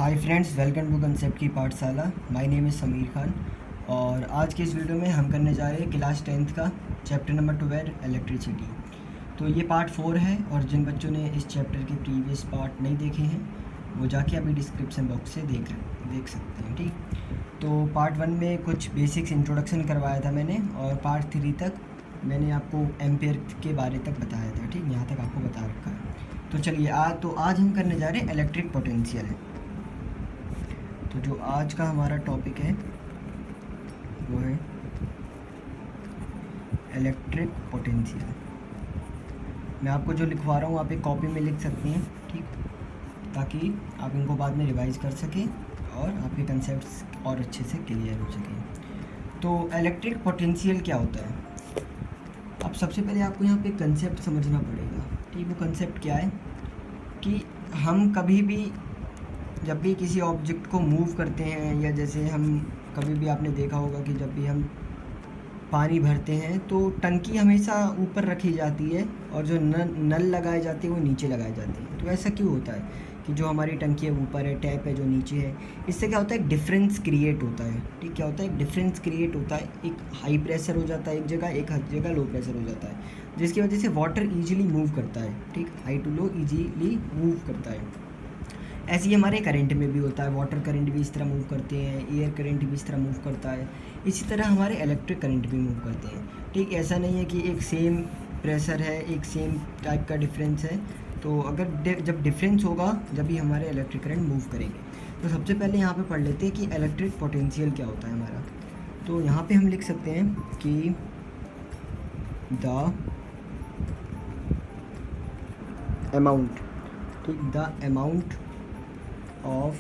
Hi friends, welcome to concept की Pathshala. My name is Sameer Khan और आज के इस वीडियो में हम करने जा रहे हैं क्लास 10th का चैप्टर नंबर 12 इलेक्ट्रिसिटी। तो ये पार्ट 4 है और जिन बच्चों ने इस चैप्टर के प्रीवियस पार्ट नहीं देखे हैं वो जाके अभी डिस्क्रिप्शन बॉक्स से देख सकते हैं। ठीक, तो पार्ट 1 में कुछ बेसिक्स इंट्रोडक्शन करवाया था मैंने और पार्ट 3 तक मैंने आपको एम्पेयर के बारे तक बताया था। ठीक, यहाँ तक आपको बता रखा है। तो चलिए आज हम करने जा रहे हैं इलेक्ट्रिक पोटेंशियल। तो जो आज का हमारा टॉपिक है वो है इलेक्ट्रिक पोटेंशियल। मैं आपको जो लिखवा रहा हूँ आप एक कॉपी में लिख सकते हैं, ठीक, ताकि आप इनको बाद में रिवाइज कर सकें और आपके कंसेप्ट्स और अच्छे से क्लियर हो सकें। तो इलेक्ट्रिक पोटेंशियल क्या होता है? अब सबसे पहले आपको यहाँ पे कंसेप्ट समझना पड़ेगा। ठीक, वो कंसेप्ट क्या है कि हम कभी भी जब भी किसी ऑब्जेक्ट को मूव करते हैं, या जैसे हम कभी भी आपने देखा होगा कि जब भी हम पानी भरते हैं तो टंकी हमेशा ऊपर रखी जाती है और जो नल लगाए जाते हैं वो नीचे लगाए जाते हैं। तो ऐसा क्यों होता है कि जो हमारी टंकी है ऊपर है, टैप है जो नीचे है? इससे क्या होता है, डिफरेंस क्रिएट होता है। ठीक, क्या होता है, डिफरेंस क्रिएट होता है। एक हाई प्रेशर हो जाता है एक जगह, एक जगह लो प्रेशर हो जाता है, जिसकी वजह से वाटर ईजिली मूव करता है। ठीक, high to low easily move करता है। ऐसे ही हमारे करंट में भी होता है, वाटर करंट भी इस तरह मूव करते हैं, एयर करंट भी इस तरह मूव करता है। इसी तरह हमारे इलेक्ट्रिक करंट भी मूव करते हैं। ठीक, ऐसा नहीं है कि एक सेम प्रेशर है, एक सेम टाइप का डिफरेंस है। तो अगर जब डिफरेंस होगा जब भी हमारे इलेक्ट्रिक करंट मूव करेंगे। तो सबसे पहले यहाँ पे पढ़ लेते हैं कि इलेक्ट्रिक पोटेंशियल क्या होता है हमारा। तो यहाँ पे हम लिख सकते हैं कि द अमाउंट, ठीक, the amount of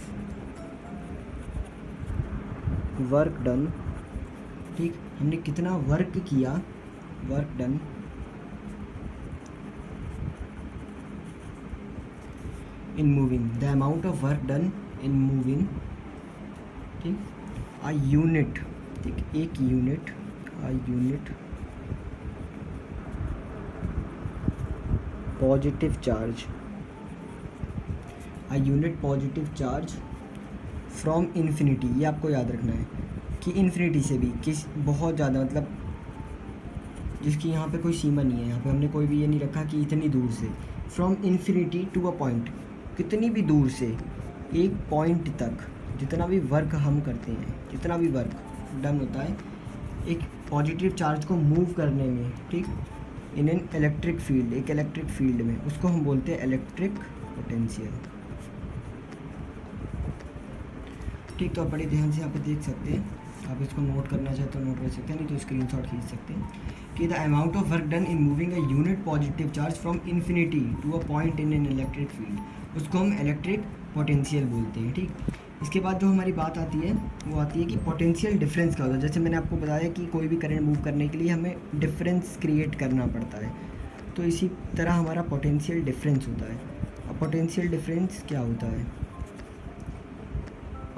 work done. ठीक, हमने कितना वर्क किया, work done in moving, the amount of work done in moving. ठीक, आ यूनिट, ठीक, एक unit, a unit positive charge, a unit positive charge from infinity. ये आपको याद रखना है कि इन्फिनिटी से भी किस बहुत ज़्यादा, मतलब जिसकी यहाँ पे कोई सीमा नहीं है। यहाँ पे हमने कोई भी ये नहीं रखा कि इतनी दूर से, from infinity to a point, कितनी भी दूर से एक पॉइंट तक जितना भी वर्क हम करते हैं, जितना भी वर्क डन होता है एक पॉजिटिव चार्ज को मूव करने में, ठीक, इन एन इलेक्ट्रिक फील्ड, एक इलेक्ट्रिक फील्ड में, उसको हम बोलते हैं इलेक्ट्रिक पोटेंशियल। ठीक, तो आप बड़े ध्यान से यहाँ पे देख सकते हैं। आप इसको नोट करना चाहते हो नोट कर सकते हैं, नहीं तो स्क्रीनशॉट खींच सकते हैं कि the amount of work done in moving a unit positive charge from infinity to a point in an electric field, उसको हम इलेक्ट्रिक पोटेंशियल बोलते हैं। ठीक, इसके बाद जो हमारी बात आती है वो आती है कि पोटेंशियल डिफरेंस क्या होता है। जैसे मैंने आपको बताया कि कोई भी करंट मूव करने के लिए हमें डिफरेंस क्रिएट करना पड़ता है, तो इसी तरह हमारा पोटेंशियल डिफरेंस होता है। अब पोटेंशियल डिफरेंस क्या होता है?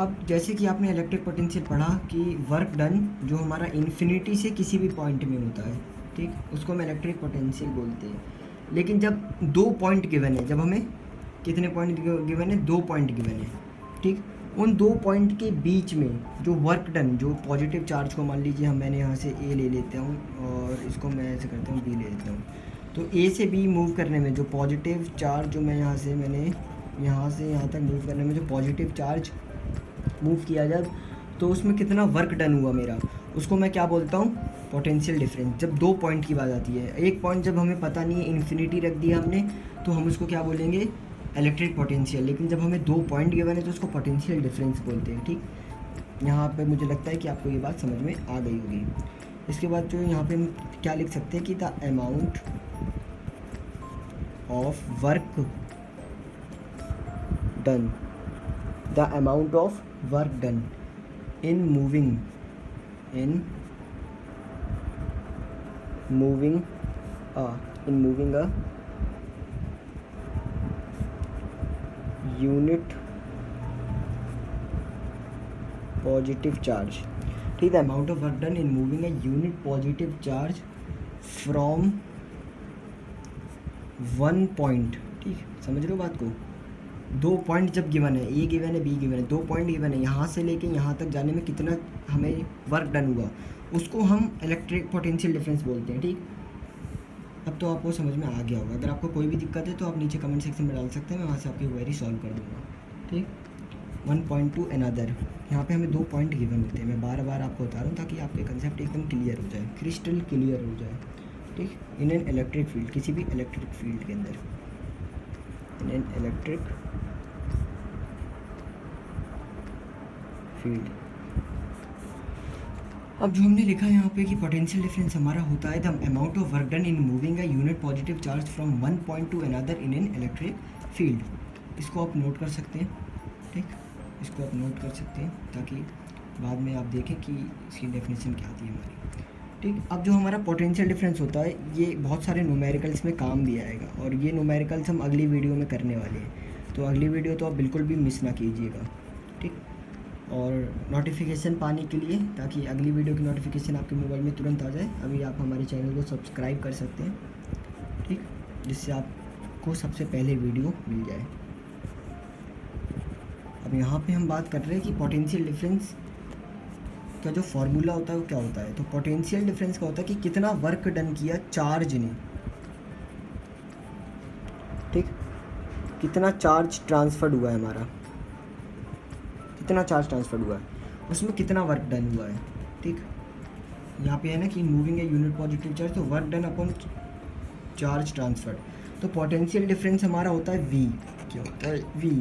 अब जैसे कि आपने इलेक्ट्रिक पोटेंशियल पढ़ा कि वर्क डन जो हमारा इन्फिनिटी से किसी भी पॉइंट में होता है, ठीक, उसको हम इलेक्ट्रिक पोटेंशियल बोलते हैं। लेकिन जब 2 पॉइंट गिवन है, जब हमें कितने पॉइंट गिवन है, 2 पॉइंट गिवन है, ठीक, उन 2 पॉइंट के बीच में जो वर्क डन, जो पॉजिटिव चार्ज को मान लीजिए मैंने यहाँ से ए ले लेता हूँ और इसको मैं ऐसे करता हूँ बी ले लेता हूँ। तो ए से बी मूव करने में जो पॉजिटिव चार्ज जो मैंने यहाँ से यहाँ तक मूव करने में जो पॉजिटिव चार्ज मूव किया जब, तो उसमें कितना वर्क डन हुआ मेरा, उसको मैं क्या बोलता हूँ, पोटेंशियल डिफरेंस। जब 2 पॉइंट की बात आती है, एक पॉइंट जब हमें पता नहीं है, इन्फिनिटी रख दिया हमने, तो हम उसको क्या बोलेंगे, इलेक्ट्रिक पोटेंशियल। लेकिन जब हमें 2 पॉइंट गिवन है तो उसको पोटेंशियल डिफरेंस बोलते हैं। ठीक, यहाँ पे मुझे लगता है कि आपको ये बात समझ में आ गई होगी। इसके बाद जो यहाँ पे हम क्या लिख सकते हैं कि the amount of work done, the amount of work done in moving a unit positive charge। ठीक है, amount of work done in moving a unit positive charge from 1 point। ठीक, समझ रहे हो बात को? दो पॉइंट जब गिवन है, ए गिवन है, बी गिवन है, 2 पॉइंट गिवन है, यहाँ से लेके यहाँ तक जाने में कितना हमें वर्क डन हुआ, उसको हम इलेक्ट्रिक पोटेंशियल डिफरेंस बोलते हैं। ठीक, अब तो आपको समझ में आ गया होगा। अगर आपको कोई भी दिक्कत है तो आप नीचे कमेंट सेक्शन में डाल सकते हैं, मैं वहाँ से आपकी क्वेरी सॉल्व कर दूँगा। ठीक, 1 पॉइंट टू अनदर, यहाँ पे हमें 2 पॉइंट गिवन होते हैं। मैं बार बार आपको बता रहा हूँ ताकि आपके कंसेप्ट एकदम क्लियर हो जाए, क्रिस्टल क्लियर हो जाए। ठीक, इन एन इलेक्ट्रिक फील्ड, किसी भी इलेक्ट्रिक फील्ड के अंदर, इन एन इलेक्ट्रिक फील्ड। अब जो हमने लिखा है यहाँ पे कि पोटेंशियल डिफरेंस हमारा होता है the amount of work done in moving a unit positive charge from 1 point two another in an electric field. इसको आप नोट कर सकते हैं। ठीक, इसको आप नोट कर सकते हैं ताकि बाद में आप देखें कि इसकी डेफिनेशन क्या आती है हमारी। ठीक, अब जो हमारा पोटेंशियल डिफरेंस होता है ये बहुत सारे न्यूमेरिकल्स में काम भी आएगा, और ये न्यूमेरिकल्स हम अगली वीडियो में करने वाले हैं, तो अगली वीडियो तो आप बिल्कुल भी मिस ना कीजिएगा। ठीक, और नोटिफिकेशन पाने के लिए, ताकि अगली वीडियो की नोटिफिकेशन आपके मोबाइल में तुरंत आ जाए, अभी आप हमारे चैनल को सब्सक्राइब कर सकते हैं। ठीक, जिससे आपको सबसे पहले वीडियो मिल जाए। अब यहाँ पे हम बात कर रहे हैं कि पोटेंशियल डिफरेंस का जो फॉर्मूला होता है वो क्या होता है। तो पोटेंशियल डिफरेंस का होता है कि कितना वर्क डन किया चार्ज ने। ठीक, कितना चार्ज ट्रांसफर्ड हुआ है हमारा, कितना चार्ज ट्रांसफर हुआ है, उसमें कितना वर्क डन हुआ है। ठीक, यहाँ पे है ना कि moving a unit positive charge, तो work done upon charge transferred. तो पोटेंशियल डिफरेंस हमारा होता है V, क्या होता है V,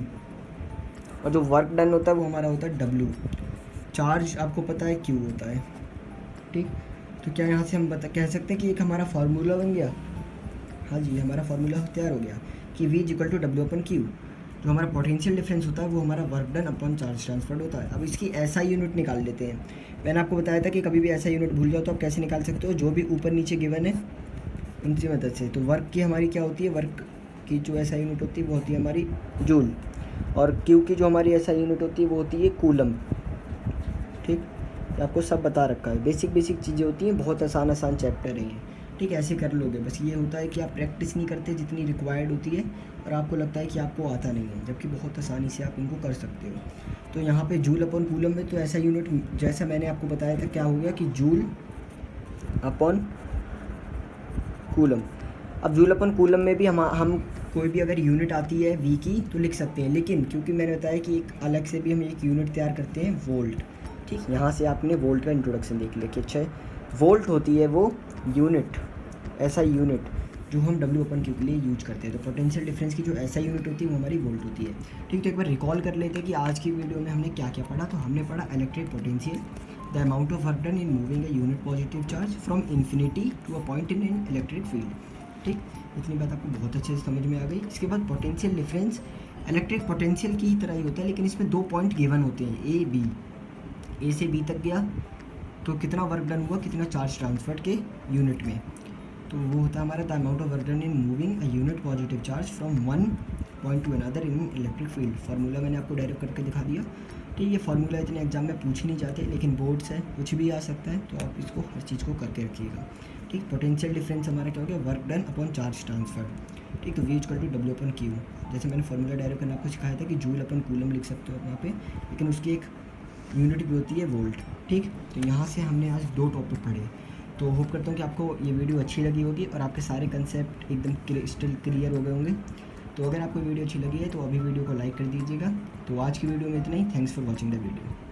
और जो वर्क डन होता है वो हमारा होता है W। चार्ज आपको पता है Q होता है। ठीक, तो क्या यहाँ से हम कह सकते हैं कि एक हमारा फार्मूला बन गया। हाँ जी, हमारा फार्मूला तैयार हो गया कि V equal to W upon Q। जो हमारा पोटेंशियल डिफरेंस होता है वो हमारा work done upon charge transferred होता है। अब इसकी ऐसा यूनिट निकाल लेते हैं। मैंने आपको बताया था कि कभी भी ऐसा यूनिट भूल जाओ तो आप कैसे निकाल सकते हो, जो भी ऊपर नीचे गिवन है उनकी मदद से। तो वर्क की हमारी क्या होती है, वर्क की जो ऐसा यूनिट होती है वो होती है हमारी जूल, और क्यू की जो हमारी ऐसा यूनिट होती है वो होती है कूलम। ठीक, आपको सब बता रखा है, बेसिक चीज़ें होती हैं, बहुत आसान चैप्टर है ये। ठीक, ऐसे कर लोगे। बस ये होता है कि आप प्रैक्टिस नहीं करते जितनी रिक्वायर्ड होती है, और आपको लगता है कि आपको आता नहीं है, जबकि बहुत आसानी से आप इनको कर सकते हो। तो यहाँ पे जूल अपॉन कूलम में तो ऐसा यूनिट जैसा मैंने आपको बताया था क्या हो गया कि जूल अपॉन कूलम। अब जूल अपॉन कूलम में भी हम कोई भी अगर यूनिट आती है V की तो लिख सकते हैं, लेकिन क्योंकि मैंने बताया कि एक अलग से भी हम एक यूनिट तैयार करते हैं वोल्ट। ठीक, यहाँ से आपने वोल्ट का इंट्रोडक्शन देख लिया कि अच्छा है, वोल्ट होती है वो यूनिट, ऐसा यूनिट जो हम W अपन Q के लिए यूज करते हैं। तो पोटेंशियल डिफरेंस की जो ऐसा यूनिट होती है वो हमारी वोल्ट होती है। ठीक, तो एक बार रिकॉल कर लेते हैं कि आज की वीडियो में हमने क्या क्या पढ़ा। तो हमने पढ़ा electric potential, the amount of work done in moving a unit positive charge from infinity to a point in an electric field. ठीक, इतनी बात आपको बहुत अच्छे से समझ में आ गई। इसके बाद पोटेंशियल डिफरेंस इलेक्ट्रिक पोटेंशियल की ही तरह ही होता है, लेकिन इसमें 2 पॉइंट गिवन होते हैं, A से B तक गया तो कितना वर्क डन हुआ, कितना चार्ज ट्रांसफर्ड के यूनिट में। तो वो होता है हमारा the amount of work done in moving a unit positive charge from 1 point two another in electric field. Formula मैंने आपको डायरेक्ट करके दिखा दिया। ठीक, ये फार्मूला इतने एग्जाम में पूछ नहीं जाते, लेकिन बोर्ड्स है कुछ भी आ सकता है, तो आप इसको हर चीज़ को करके रखिएगा। ठीक, पोटेंशियल डिफरेंस हमारा क्या हो गया, work done upon charge transferred. ठीक, तो V equal to W upon Q। जैसे मैंने फार्मूला डायरेक्ट करना आपको सिखाया था कि जूल अपन कूलम लिख सकते हो आप यहाँ पे, लेकिन उसकी एक यूनिट भी होती है वोल्ट। ठीक, तो यहाँ से हमने आज 2 टॉपिक पढ़े। तो होप करता हूँ कि आपको ये वीडियो अच्छी लगी होगी और आपके सारे कंसेप्ट एकदम क्रिस्टल क्लियर हो गए होंगे। तो अगर आपको वीडियो अच्छी लगी है तो अभी वीडियो को लाइक कर दीजिएगा। तो आज की वीडियो में इतना ही। Thanks for watching the video.